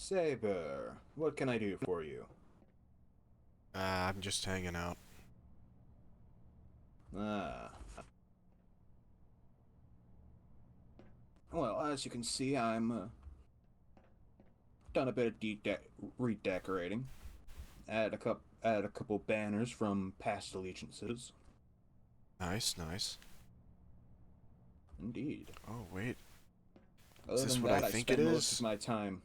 Saber, what can I do for you? I'm just hanging out. Ah. Well, as you can see, I'm done a bit of redecorating. Add a couple banners from past allegiances. Nice, nice. Indeed. Oh, wait. Is Other this than what I that, I think it spend most of is? my time.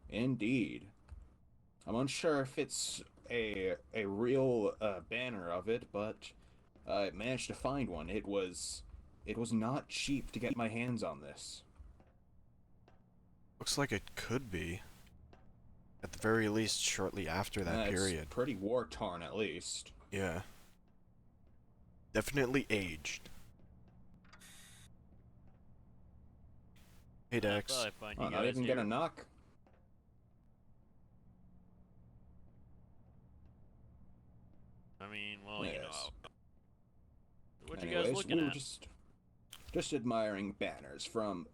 Indeed. I'm unsure if it's a real banner of it, but I managed to find one. It was not cheap to get my hands on this. Looks like it could be. At the very least, shortly after that It's period. pretty war torn, at least. Yeah. Definitely aged. Hey, I thought Dex. I'd find Oh, you not guys even here. gonna knock. I mean, well, Yes. what you guys Anyways, looking we were at? just admiring banners from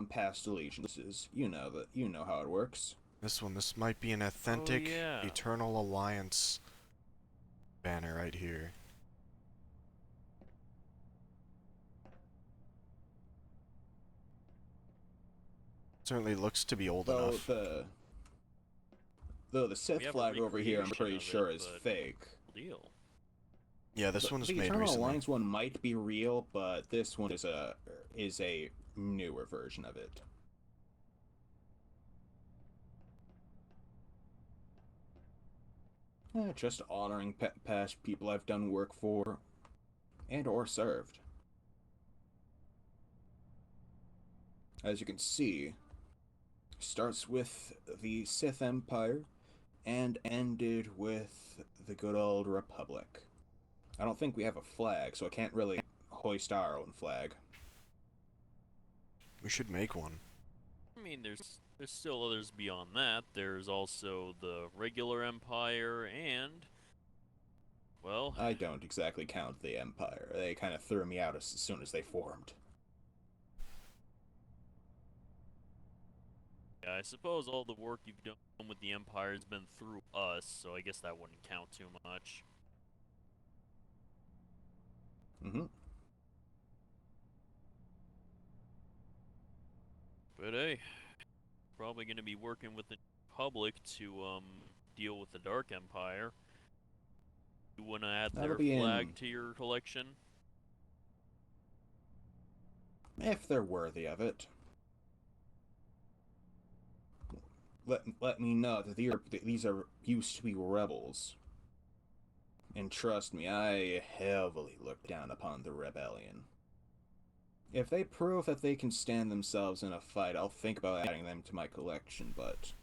past allegiances. You know how it works. This might be an authentic yeah. Eternal Alliance banner right here. Certainly looks to be old Though enough. the Sith We have a flag over here, I'm recreation pretty of sure it, is but fake. deal. Yeah, this one's The made Eternal recently. Alliance one might be real, but this one is a newer version of it. Just honoring past people I've done work for and or served. As you can see, starts with the Sith Empire and ended with the good old Republic. I don't think we have a flag, so I can't really hoist our own flag. We should make one. I mean, there's still others beyond that. There's also the regular Empire and, well, I don't exactly count the Empire. They kind of threw me out as soon as they formed. yeah, I suppose all the work you've done with the Empire has been through us, so I guess that wouldn't count too much. Mm-hmm. But hey, probably gonna be working with the Republic to deal with the Dark Empire. You wanna add That'll their be in flag to your collection? if they're worthy of it. Let me know that these are used to be rebels. And trust me, I heavily look down upon the rebellion. If they prove that they can stand themselves in a fight, I'll think about adding them to my collection, but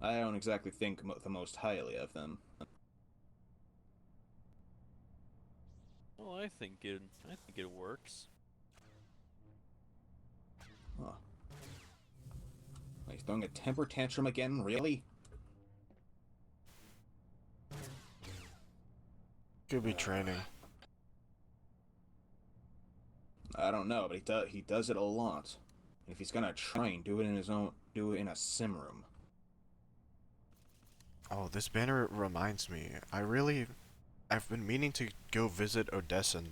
I don't exactly think the most highly of them. Well, I think it works. Huh. He's throwing a temper tantrum again? Really? Could be training. I don't know, but he does it a lot. And if he's gonna train, do it in a sim room. Oh, this banner reminds me. I've been meaning to go visit Odessan.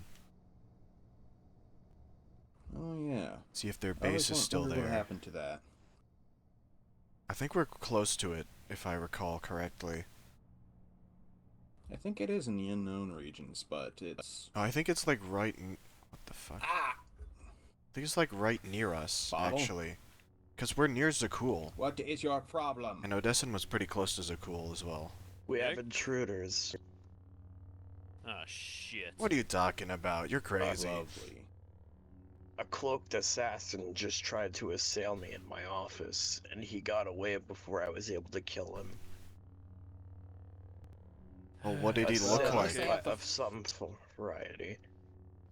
Oh yeah. See if their I always base is still wondered what there. happened to that. I think we're close to it, if I recall correctly. I think it is in the unknown regions, but it's... Oh, I think it's like right in... What the fuck? Ah! I think it's like right near us, Bottle? actually. Because we're near Zakul. What is your problem? And Odessan was pretty close to Zakul as well. We have Nick? intruders. Ah, shit. What are you talking about? You're crazy. Lovely. A cloaked assassin just tried to assail me in my office, and he got away before I was able to kill him. Well, what did he A look Sith like? Of some variety.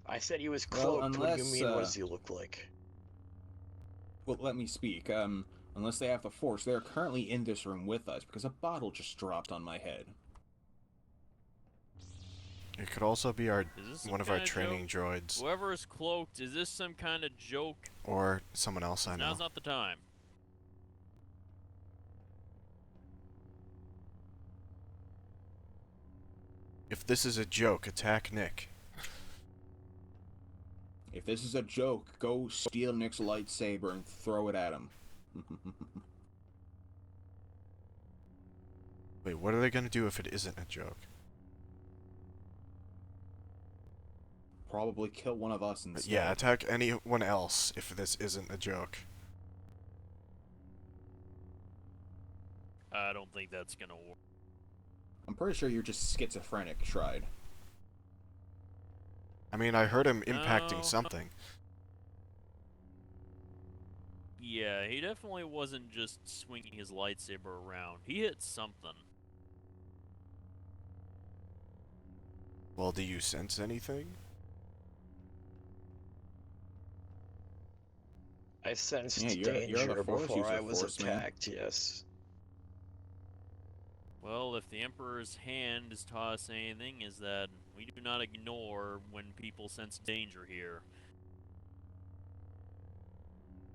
I said he was Well, cloaked. What do you unless, mean? What does he look like? Well, let me speak. Unless they have the force, they're currently in this room with us because a bottle just dropped on my head. It could also be our Is this some one of our kinda training joke? droids, Whoever is cloaked, is this some kind of joke? or someone else I 'Cause know. now's not the time. If this is a joke, attack Nick. If this is a joke, go steal Nick's lightsaber and throw it at him. Wait, what are they gonna do if it isn't a joke? Probably kill one of us instead. Yeah, attack anyone else if this isn't a joke. I don't think that's gonna work. I'm pretty sure you're just schizophrenic, Shride. I mean, I heard him impacting No. something. Yeah, he definitely wasn't just swinging his lightsaber around. He hit something. Well, do you sense anything? I sensed Yeah, you're the danger Force before I user, was Force man. attacked, yes. Well, if the Emperor's hand has taught us anything, is that we do not ignore when people sense danger here.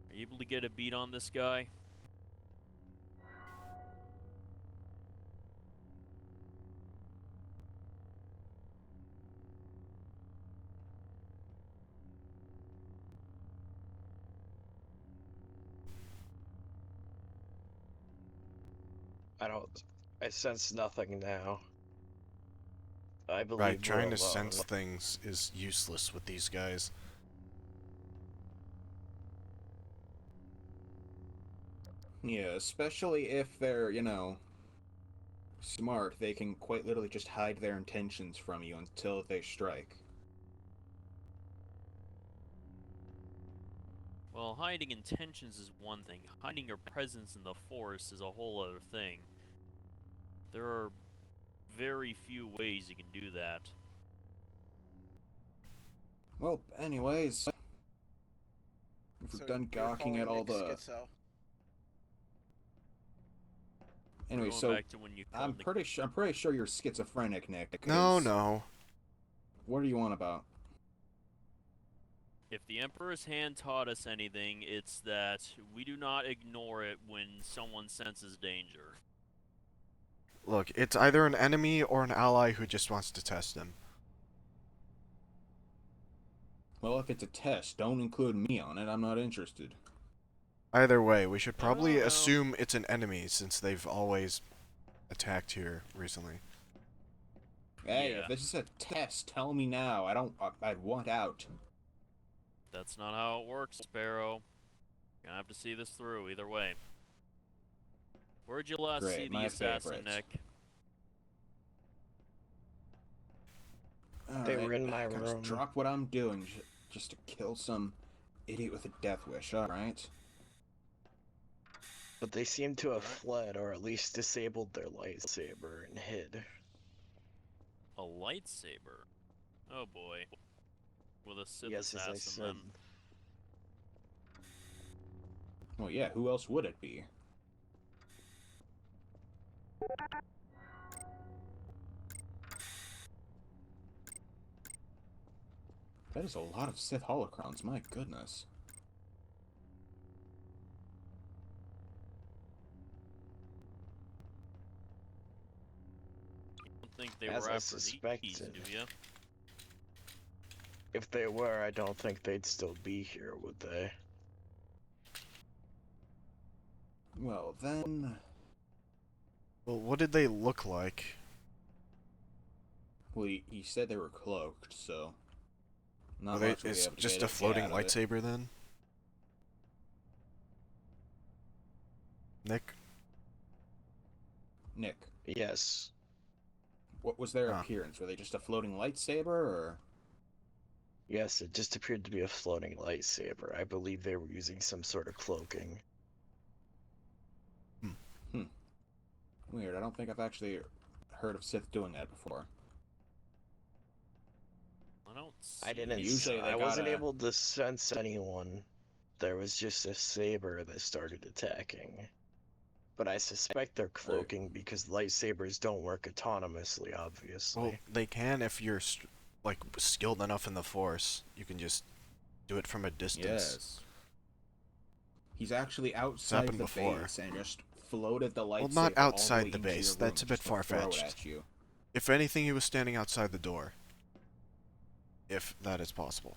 Are you able to get a beat on this guy? I sense nothing now. I believe Right, we're trying to alone. sense things is useless with these guys. Yeah, especially if they're, smart. They can quite literally just hide their intentions from you until they strike. Well, hiding intentions is one thing. Hiding your presence in the Force is a whole other thing. There are very few ways you can do that. Well, anyways, if we're done gawking at all the... Anyway, Going so back to when you I'm called the pretty sure you're schizophrenic, Nick. No, 'cause no. What are you on about? If the Emperor's hand taught us anything, it's that we do not ignore it when someone senses danger. Look, it's either an enemy or an ally who just wants to test him. Well, if it's a test, don't include me on it. I'm not interested. Either way, we should probably no. assume it's an enemy since they've always attacked here recently. Hey, Yeah. if this is a test, tell me now. I'd want out. That's not how it works, Sparrow. Gonna have to see this through either way. Where'd you last Great, see the my assassin, favorite. Nick? They Alright, were in my gotta just room. drop what I'm doing just to kill some idiot with a death wish, alright? But they seem to have fled, or at least disabled their lightsaber and hid. A lightsaber? Oh boy. With a Sith Yes, as I assassin said. then. Well, yeah, who else would it be? That is a lot of Sith holocrons, my goodness. I don't think they As were I after these, suspected. do ya? If they were, I don't think they'd still be here, would they? Well, then... Well, what did they look like? Well, he said they were cloaked, so... Not Were they, much we'll be is able to just get a floating out of it. lightsaber then? Nick? Nick, Yes. what was their Huh. appearance? Were they just a floating lightsaber, or...? Yes, it just appeared to be a floating lightsaber. I believe they were using some sort of cloaking. Weird, I don't think I've actually heard of Sith doing that before. I don't see I didn't. Usually they I wasn't gotta- able to sense anyone. There was just a saber that started attacking. But I suspect they're cloaking because lightsabers don't work autonomously, obviously. Well, they can if you're like skilled enough in the Force. You can just do it from a distance. Yes. He's actually outside the before. base and just floated the lightsaber Well, not all outside way the into base. your That's room a bit just to throw it far-fetched. at you. If anything, he was standing outside the door. If that is possible.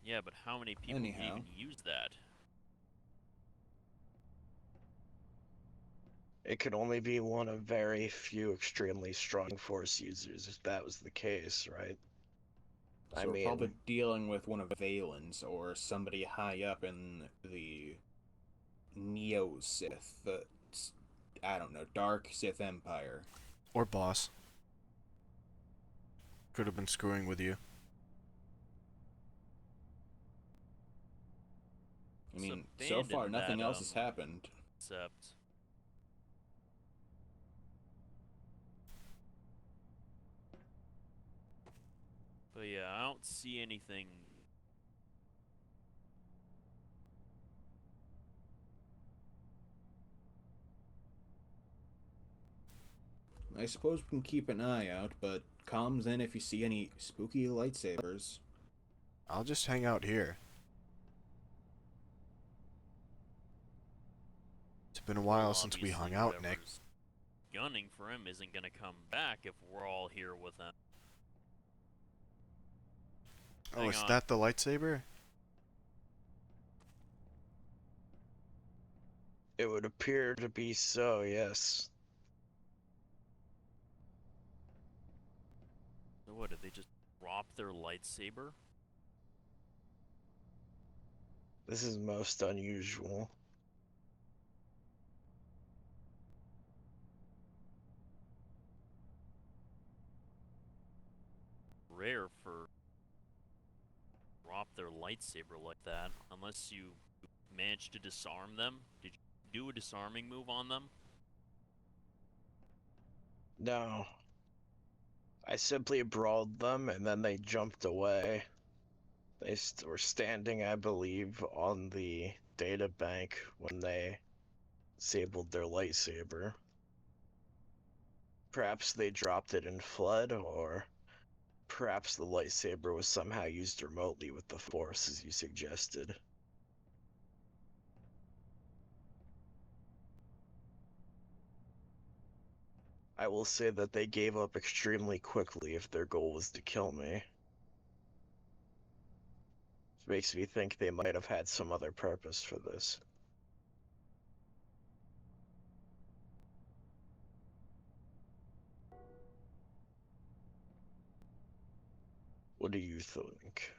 Yeah, but how many people Anyhow. even use that? It could only be one of very few extremely strong Force users if that was the case, right? So we're probably dealing with one of Valen's or somebody high up in the Neo-Sith, I don't know, Dark Sith Empire. Or boss. Could have been screwing with you. I mean, so far nothing else has happened. Except... But yeah, I don't see anything. I suppose we can keep an eye out, but comms in if you see any spooky lightsabers. I'll just hang out here. It's been a while since we hung out, Nick. Gunning for him isn't gonna come back if we're all here with him. Oh, is that the lightsaber? It would appear to be so, yes. So what, did they just drop their lightsaber? This is most unusual. Rare for drop their lightsaber like that, unless you managed to disarm them. Did you do a disarming move on them? No. I simply brawled them and then they jumped away. They were standing, I believe, on the data bank when they disabled their lightsaber. Perhaps they dropped it and fled, or perhaps the lightsaber was somehow used remotely with the Force, as you suggested. I will say that they gave up extremely quickly if their goal was to kill me. It makes me think they might have had some other purpose for this. What do you think?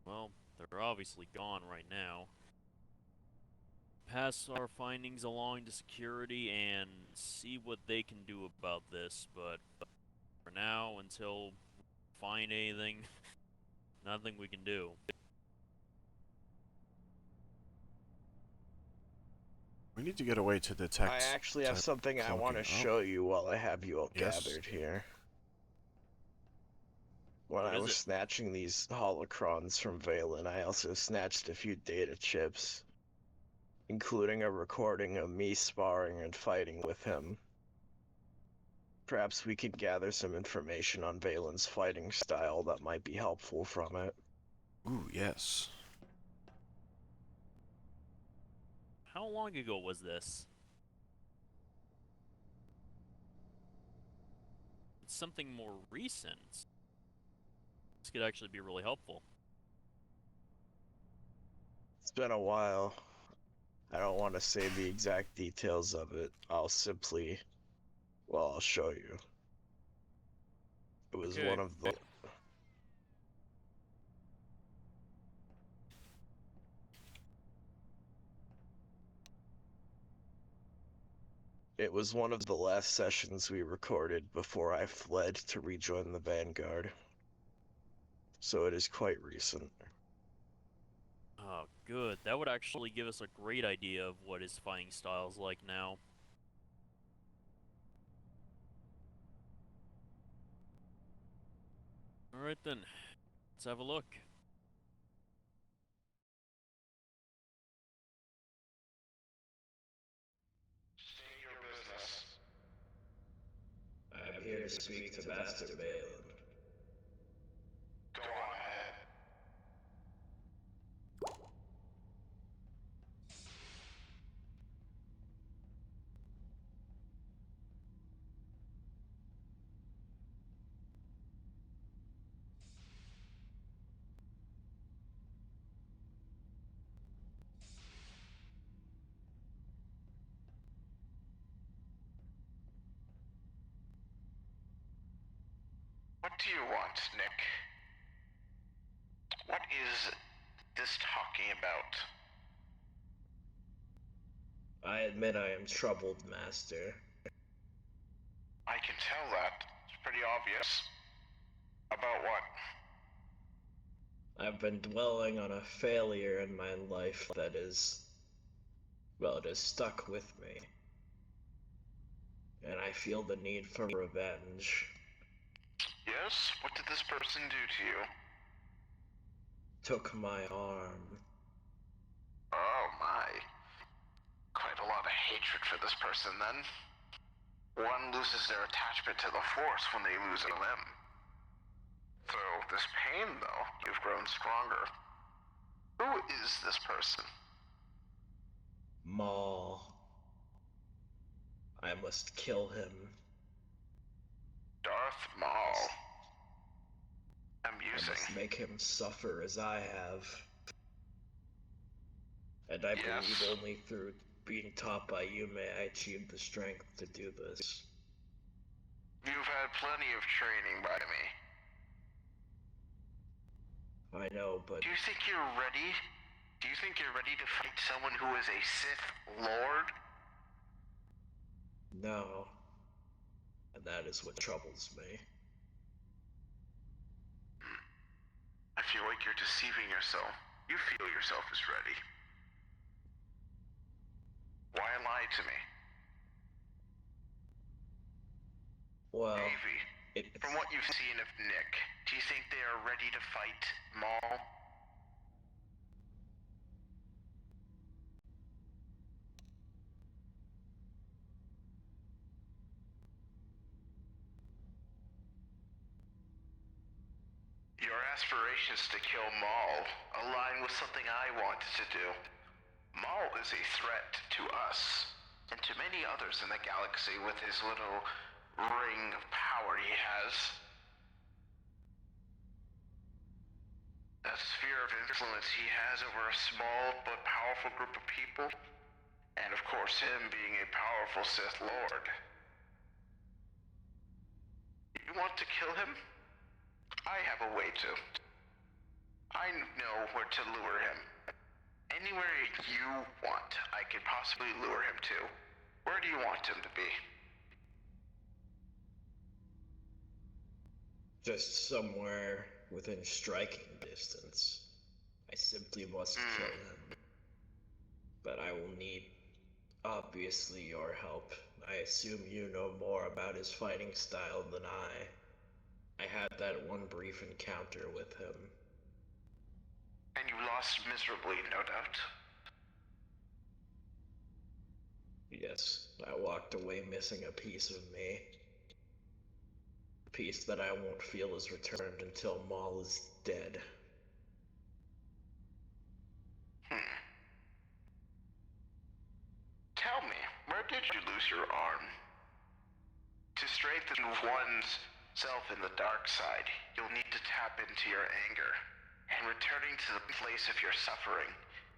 Well, they're obviously gone right now. Pass our findings along to security and see what they can do about this, but for now, until we find anything, nothing we can do. We need to get away to detect. I actually have something I want to show you while I have you all gathered here. When I was snatching these holocrons from Valen, I also snatched a few data chips, including a recording of me sparring and fighting with him. Perhaps we could gather some information on Valen's fighting style that might be helpful from it. Ooh, yes. How long ago was this? It's something more recent. This could actually be really helpful. It's been a while. I don't want to say the exact details of it. I'll show you. It was one of the... It was one of the last sessions we recorded before I fled to rejoin the Vanguard. So it is quite recent. Oh, good. That would actually give us a great idea of what his fighting style is like now. Alright then. Let's have a look. State your business. I'm here to speak to Master Balin. Go on ahead. What do you want, Nick? What is this talking about? I admit I am troubled, Master. I can tell that. It's pretty obvious. About what? I've been dwelling on a failure in my life that is, well, it has stuck with me. And I feel the need for revenge. Yes? What did this person do to you? Took my arm. Oh my. Quite a lot of hatred for this person then. One loses their attachment to the Force when they lose a limb. Through this pain, though, you've grown stronger. Who is this person? Maul. I must kill him. Darth Maul. I Amusing. must make him suffer as I have. And I believe Yes. only through being taught by you may I achieve the strength to do this. You've had plenty of training by me. I know, but Do you think you're ready? Do you think you're ready to fight someone who is a Sith Lord? no. And that is what troubles me. I feel like you're deceiving yourself. You feel yourself as ready. Why lie to me? Well, Navy, it's... from what you've seen of Nick, do you think they are ready to fight Maul? Your aspirations to kill Maul align with something I wanted to do. Maul is a threat to us, and to many others in the galaxy with his little ring of power he has. That sphere of influence he has over a small but powerful group of people, and of course him being a powerful Sith Lord. You want to kill him? I have a way to. I know where to lure him. Anywhere you want, I could possibly lure him to. Where do you want him to be? just somewhere within striking distance. I simply must kill him. But I will need, obviously, your help. I assume you know more about his fighting style than I had that one brief encounter with him. And you lost miserably, no doubt. Yes, I walked away missing a piece of me. A piece that I won't feel is returned until Maul is dead. Tell me, where did you lose your arm? To strengthen one's self in the dark side, you'll need to tap into your anger. And returning to the place of your suffering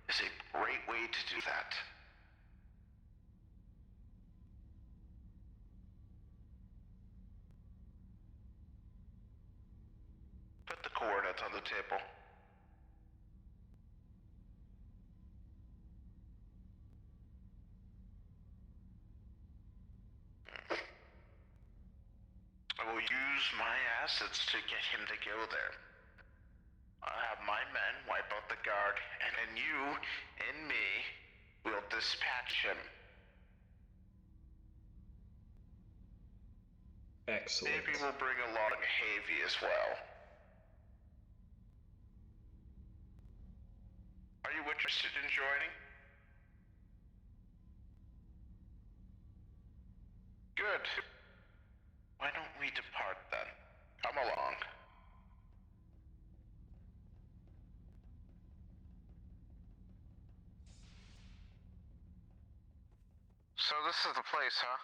is a great way to do that. Put the coordinates on the table. I will use my assets to get him to go there. I'll have my men wipe out the guard, and then you and me will dispatch him. Excellent. Maybe we'll bring along Havy as well. Are you interested in joining? Good. Why don't we depart then? Come along. So this is the place, huh?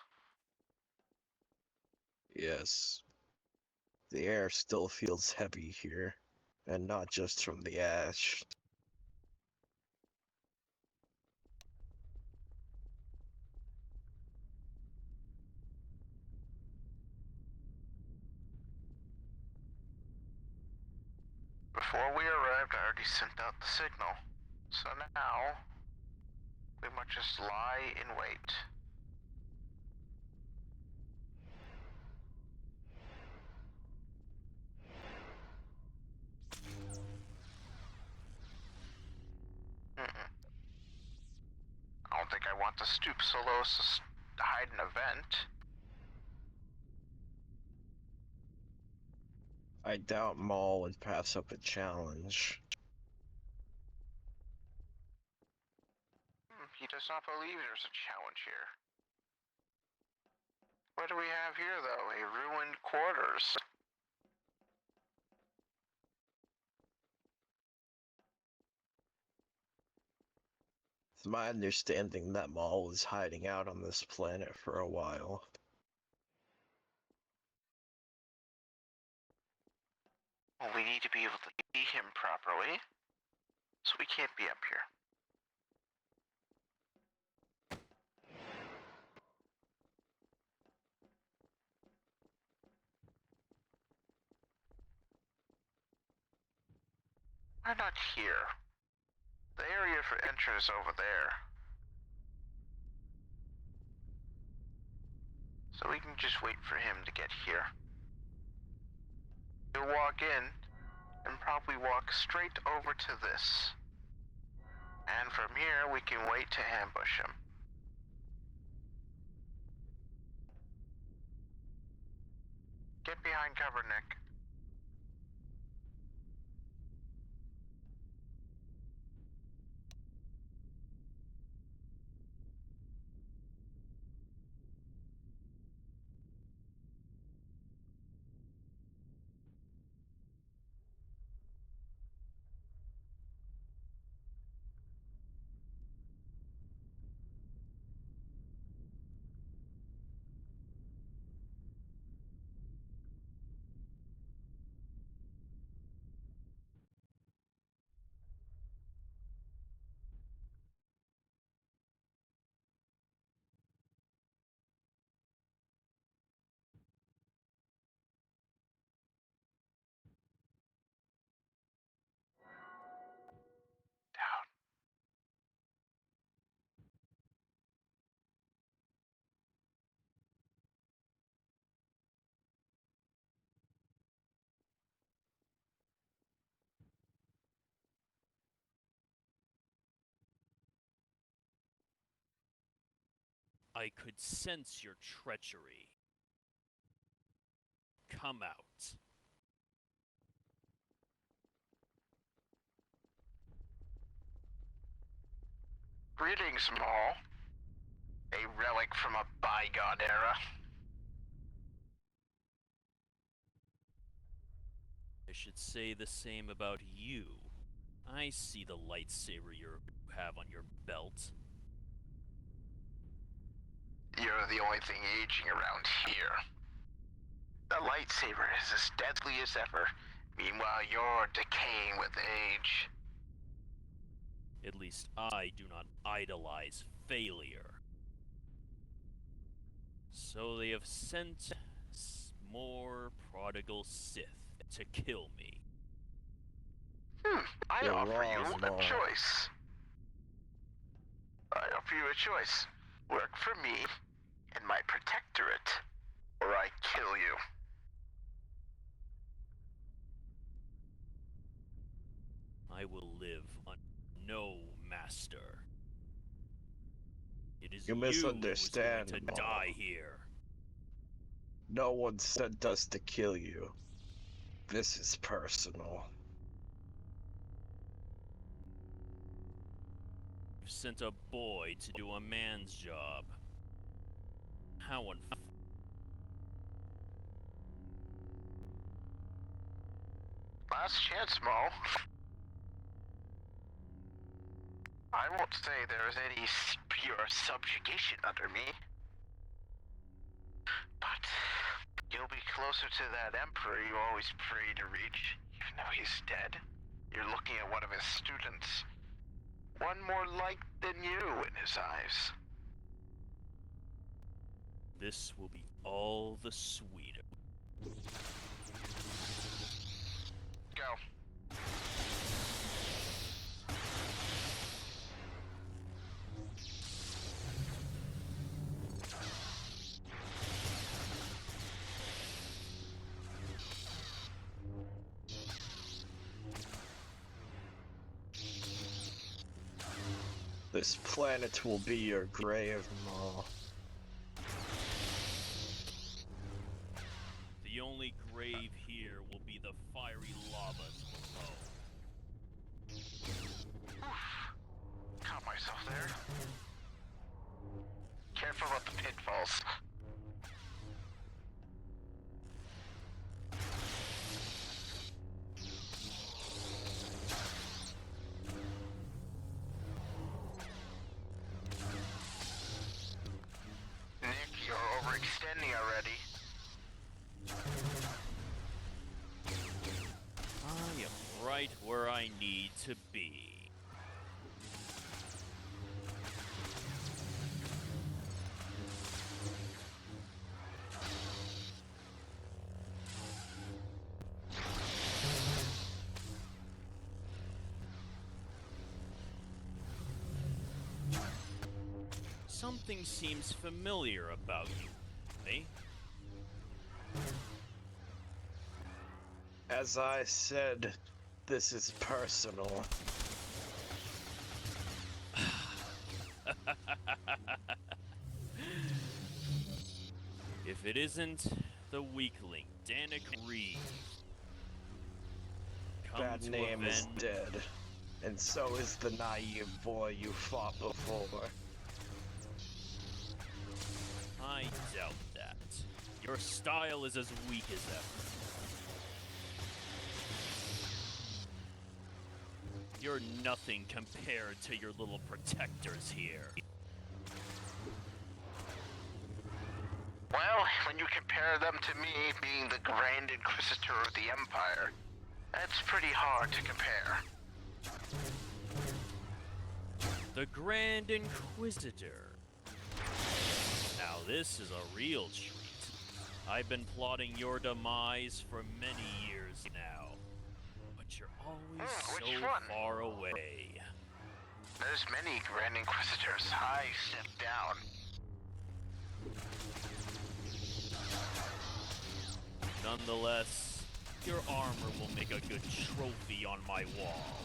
Yes. The air still feels heavy here, and not just from the ash. Before we arrived, I already sent out the signal. So now, we must just lie in wait. Mm-mm. I don't think I want to stoop so low as to hide an event. I doubt Maul would pass up a challenge. He does not believe there's a challenge here. What do we have here, though? A ruined quarters. It's my understanding that Maul was hiding out on this planet for a while. Well, we need to be able to see him properly, so we can't be up here. Why not here? The area for entry is over there. So we can just wait for him to get here. He'll walk in, and probably walk straight over to this. And from here, we can wait to ambush him. Get behind cover, Nick. Down. I could sense your treachery. Come out. Greetings, Maul. A relic from a bygone era. I should say the same about you. I see the lightsaber you have on your belt. You're the only thing aging around here. The lightsaber is as deadly as ever. Meanwhile, you're decaying with age. At least I do not idolize failure. So they have sent more prodigal Sith to kill me. I You're offer you wrong, a Maul. choice. I offer you a choice. Work for me and my protectorate, or I kill you. I will live under no master. It is You who's misunderstand, going to Maul. die here. No one sent us to kill you. This is personal. sent a boy to do a man's job. How Last chance, Mo. I won't say there is any pure subjugation under me. But you'll be closer to that emperor you always pray to reach, even though he's dead. You're looking at one of his students. One more light than you in his eyes. This will be all the sweeter. Go. This planet will be your grave, Mo. The only grave here will be the fiery lavas below. Caught myself there. Careful about the pitfalls. Nick, you're overextending already. I am right where I need to be. Something seems familiar about you, eh? As I said, this is personal. If it isn't the weakling, Danik Reeve. Come That to name is avenge- dead. And so is the naive boy you fought before. I doubt that. Your style is as weak as ever. You're nothing compared to your little protectors here. Well, when you compare them to me being the Grand Inquisitor of the Empire, that's pretty hard to compare. The Grand Inquisitor. Now this is a real treat. I've been plotting your demise for many years now. But you're always which so one? far away. There's many Grand Inquisitors. I stepped down. Nonetheless, your armor will make a good trophy on my wall.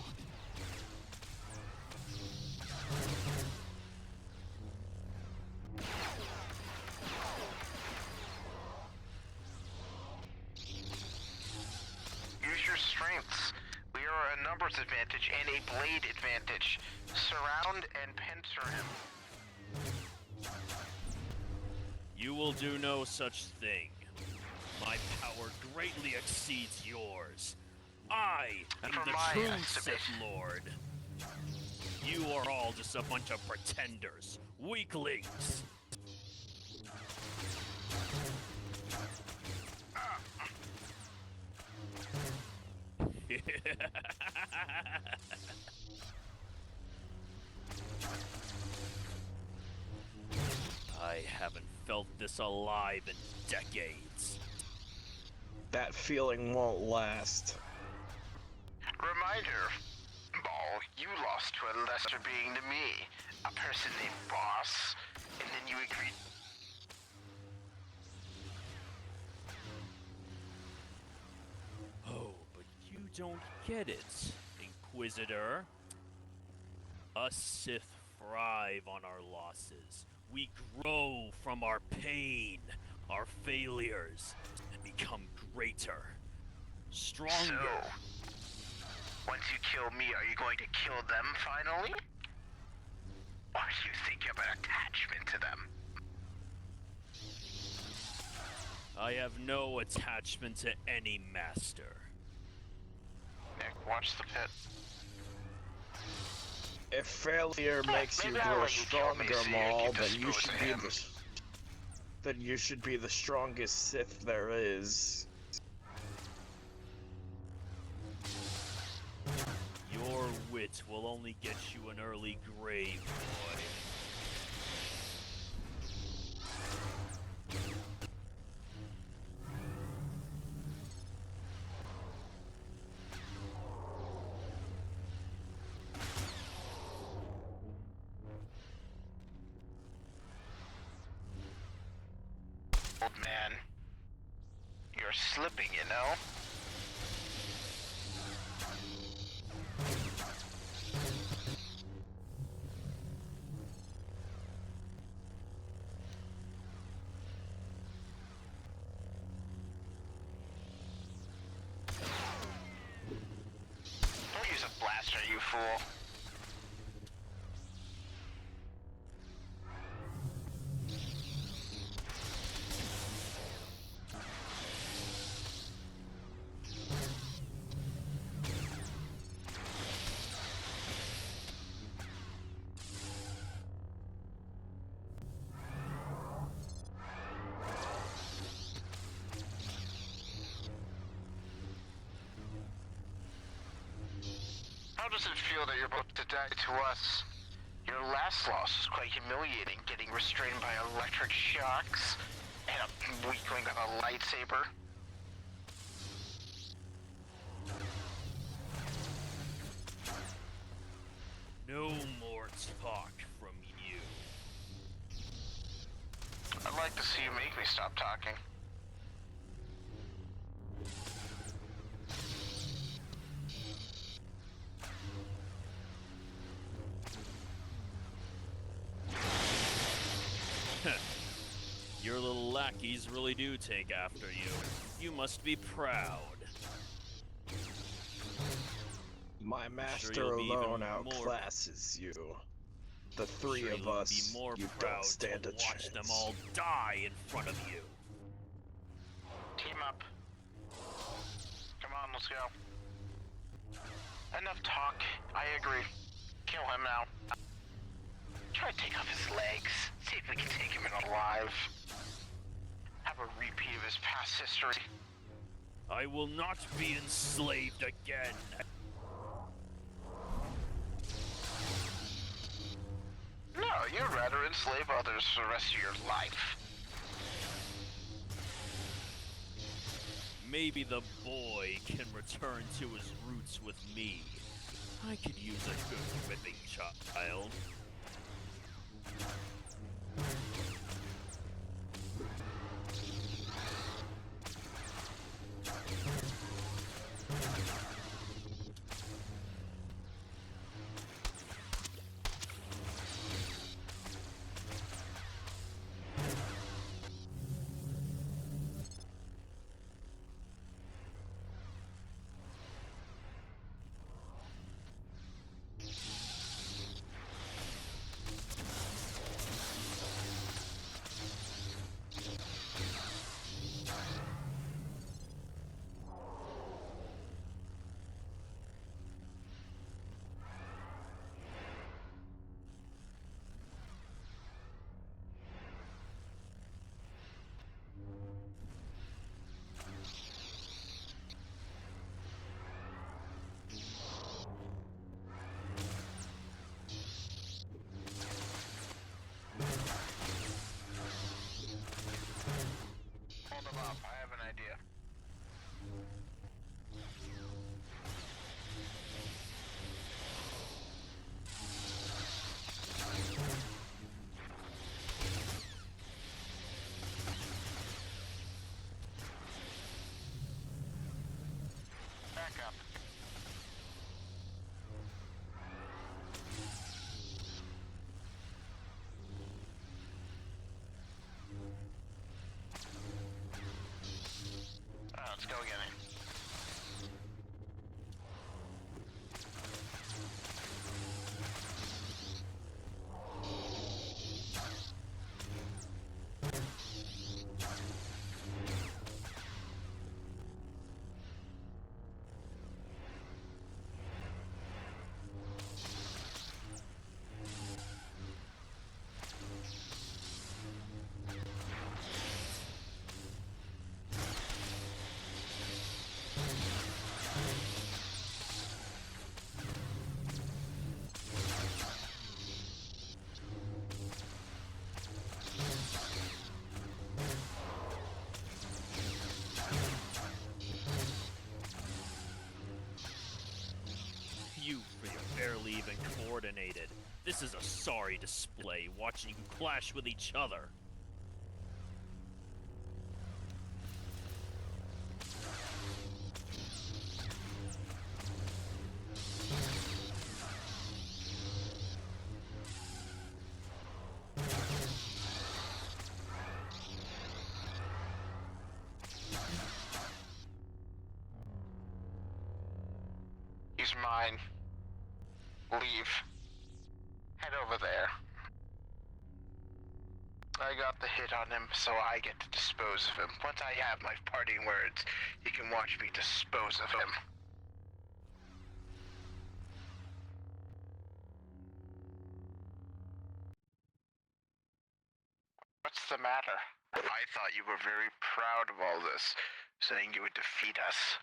Use your strengths. We are a numbers advantage and a blade advantage. Surround and pincer him. You will do no such thing. My power greatly exceeds yours. I am For the my true estimate. Sith Lord. You are all just a bunch of pretenders, weaklings. I haven't felt this alive in decades. That feeling won't last. Reminder, Ball, you lost to a lesser being to me. A person named Boss. And then you agreed. Oh, but you don't get it, Inquisitor. Us Sith thrive on our losses. We grow from our pain, our failures, and become greater, stronger. So, once you kill me, are you going to kill them finally? Or do you think you have an attachment to them? I have no attachment to any master. Nick, watch the pit. If failure makes you maybe I'll grow let you kill me stronger, so you Maul, can then you dispose should of be him. then you should be the strongest Sith there is. Your wit will only get you an early grave, boy. Old man, you're slipping, you know? Don't use a blaster, you fool. How does it feel that you're about to die to us? Your last loss was quite humiliating, getting restrained by electric shocks and a weakling with a lightsaber. No more talk from you. I'd like to see you make me stop talking. Your little lackeys really do take after you. You must be proud. My master you'll be even alone more- outclasses you. The three Sure of you'll us, be more you proud don't stand to a watch chance. them all die in front of you. Team up. Come on, let's go. Enough talk. I agree. Kill him now. Try to take off his legs. See if we can take him in alive. Have a repeat of his past history. I will not be enslaved again. No, you'd rather enslave others for the rest of your life. Maybe the boy can return to his roots with me. I could use a good whipping, child. coordinated. This is a sorry display, watching you clash with each other. He's mine. Leave. Head over there. I got the hit on him, so I get to dispose of him. Once I have my parting words, you can watch me dispose of him. What's the matter? I thought you were very proud of all this, saying you would defeat us.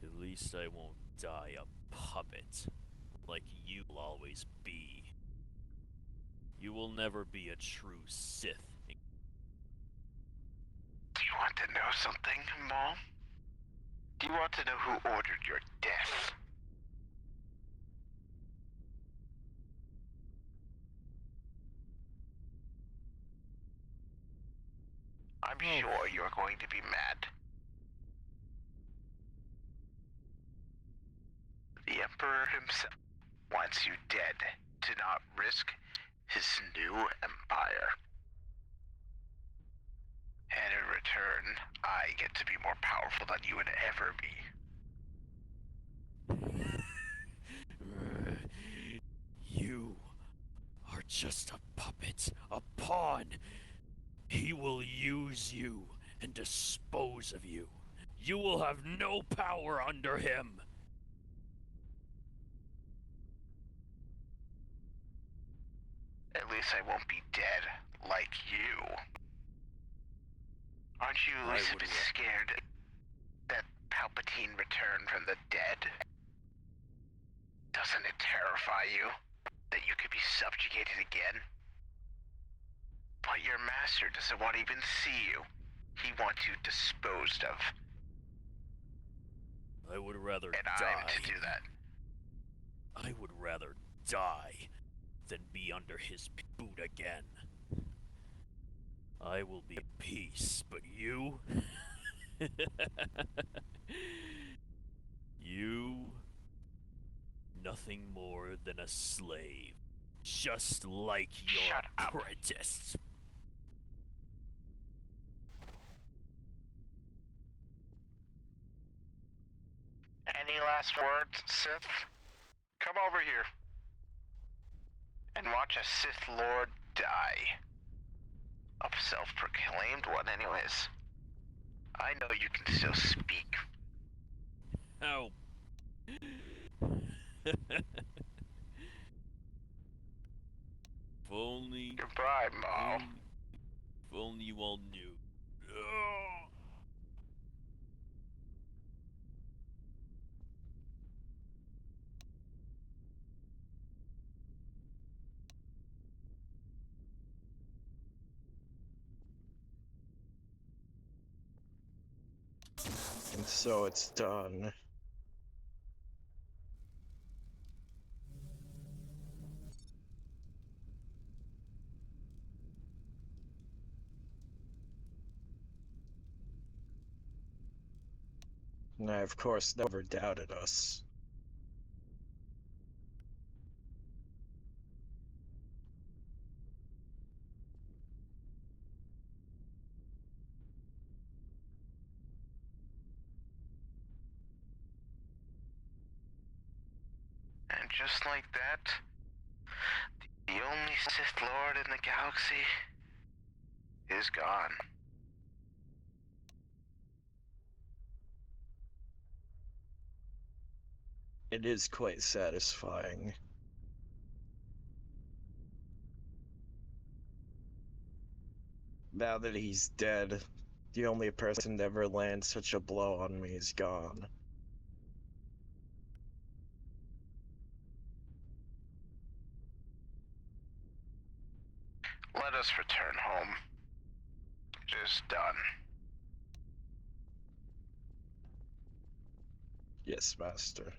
At least I won't die a puppet, like you'll always be. You will never be a true Sith. Do you want to know something, Mom? Do you want to know who ordered your death? I'm sure you're going to be mad. The Emperor himself wants you dead to not risk his new empire. And in return, I get to be more powerful than you would ever be. You are just a puppet, a pawn. He will use you and dispose of you. You will have no power under him. At least I won't be dead like you. Aren't you at least a bit scared that Palpatine returned from the dead? Doesn't it terrify you that you could be subjugated again? But your master doesn't want to even see you. He wants you disposed of. I would rather and die. I'm to do that. I would rather die than be under his boot again. I will be at peace, but you... you... nothing more than a slave. Just like your Shut up. apprentice. Any last words, Sith? Come over here. And watch a Sith Lord die. A self-proclaimed one, anyways. I know you can still speak. How? If only... Goodbye, Maul. If only you all knew. And so it's done. And I, of course, never doubted us. And just like that, the only Sith Lord in the galaxy is gone. It is quite satisfying. Now that he's dead, the only person to ever land such a blow on me is gone. Let us return home. It is done. Yes, master.